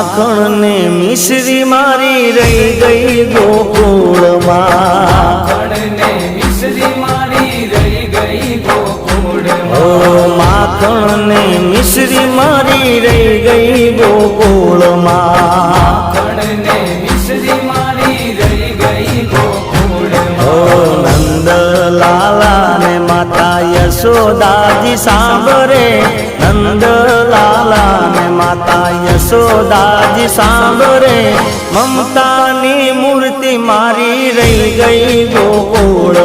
માખણ ને મિશ્રી મારી રહી ગઈ ગોકુળમાં ઓ માખણ ને મિશ્રી મારી રહી ગઈ ગોકુળમાં ઓ નંદલાલા ને માતા યશોદાજી સાંભળે નંદલાલા ને માતા યશોદાજી સાંભળે મમતાની મૂર્તિ મારી રહી ગઈ ગોકુળમાં